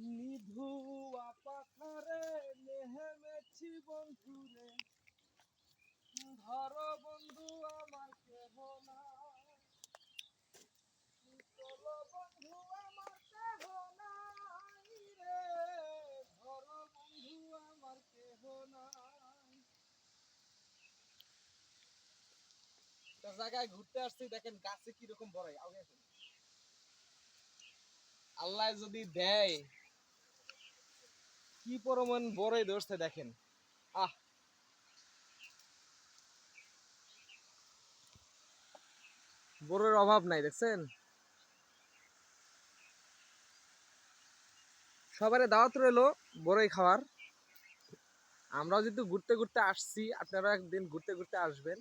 নিধুয়া পাথারে নেহেমেছি বন্ধুরে, ধরো বন্ধু আমার কেহ নাই, চলো বন্ধু আমার কেহ নাই রে, ধরো বন্ধু আমার কেহ নাই। একটা জায়গায় ঘুরতে আসছি, দেখেন গাছে কিরকম বড়াই। আল্লাহ যদি দেয়, কি পরিমাণ বড়াই ধরছে দেখেন। আহ, বড়ের অভাব নাই, দেখছেন। সবারে দাওয়াত রইলো বড়ই খাওয়ার। আমরাও যেহেতু ঘুরতে ঘুরতে আসছি, আপনারা একদিন ঘুরতে ঘুরতে আসবেন।